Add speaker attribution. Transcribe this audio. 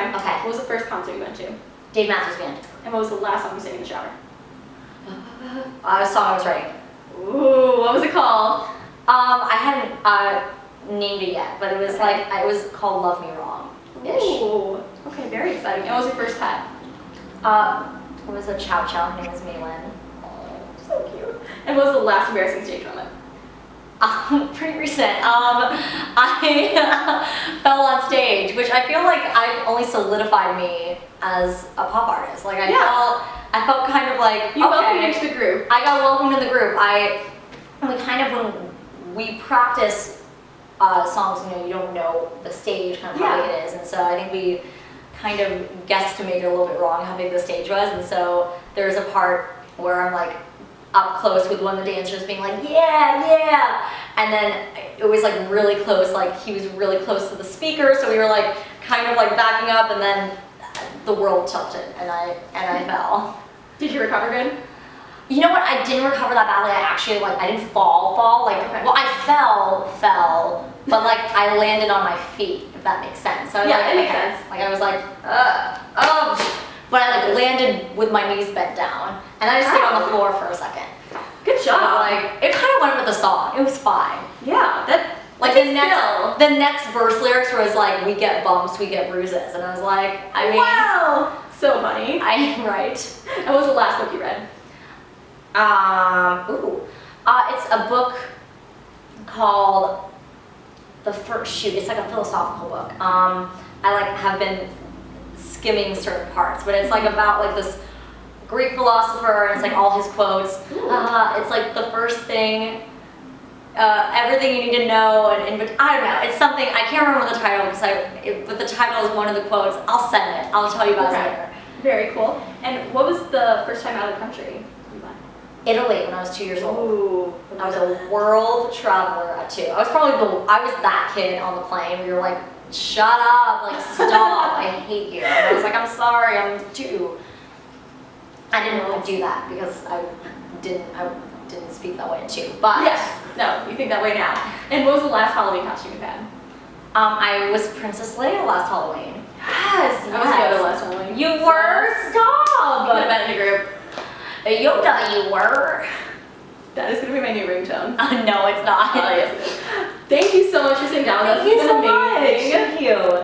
Speaker 1: Okay.
Speaker 2: Okay.
Speaker 1: What was the first concert you went to?
Speaker 2: Dave Matthews Band.
Speaker 1: And what was the last song you sang in the shower?
Speaker 2: A song I was writing.
Speaker 1: Ooh, what was it called?
Speaker 2: I hadn't named it yet, but it was like, it was called Love Me Wrong-ish.
Speaker 1: Ooh. Okay, very exciting. And what was your first pet?
Speaker 2: It was a chow chow, her name was Maylin.
Speaker 1: So cute. And what was the last embarrassing stage moment?
Speaker 2: Pretty recent. I fell on stage, which I feel like I've only solidified me as a pop artist. Like I felt kind of like
Speaker 1: you welcomed into the group.
Speaker 2: I got welcomed in the group. When we practice songs, you don't know the stage kind of how big it is, and so I think we kind of guesstimated a little bit wrong how big the stage was, and so there's a part where I'm like up close with one of the dancers being like, yeah, and then it was like really close, like he was really close to the speaker, so we were like kind of like backing up, and then the world tilted, and I fell.
Speaker 1: Did you recover good?
Speaker 2: You know what, I didn't recover that badly. I actually, I didn't fall, like, well, I fell, but like I landed on my feet, if that makes sense. So
Speaker 1: it makes sense.
Speaker 2: Like I was like, but I like landed with my knees bent down, and I just stayed on the floor for a second.
Speaker 1: Good job.
Speaker 2: So, like, it kind of went with the song. It was fine.
Speaker 1: Yeah, that,
Speaker 2: like the next verse lyrics was like, we get bumps, we get bruises, and I was like, I mean,
Speaker 1: wow, so funny.
Speaker 2: Right.
Speaker 1: And what was the last book you read?
Speaker 2: It's a book called it's like a philosophical book. I have been skimming certain parts, but it's like about like this Greek philosopher, and it's like all his quotes. It's like the first thing, everything you need to know, and I don't know, it's something, I can't remember the title, but the title is one of the quotes. I'll send it, I'll tell you guys later.
Speaker 1: Very cool. And what was the first time out of the country?
Speaker 2: Italy, when I was 2 years old.
Speaker 1: Ooh.
Speaker 2: I was a world traveler at 2. I was that kid on the plane. We were like, shut up, like stop, I hate you. And I was like, I'm sorry, I'm 2. I didn't do that because I didn't speak that way at 2. But
Speaker 1: yes, no, you think that way now. And what was the last Halloween costume you had?
Speaker 2: I was Princess Leia last Halloween.
Speaker 1: Yes, I was the other last Halloween.
Speaker 2: You were? Stop!
Speaker 1: You could have been in a group.
Speaker 2: Yoda, you were.
Speaker 1: That is going to be my new ringtone.
Speaker 2: No, it's not.
Speaker 1: Yes, it is. Thank you so much for sitting down with us.
Speaker 2: Thank you so
Speaker 1: amazing.
Speaker 2: much. Thank you.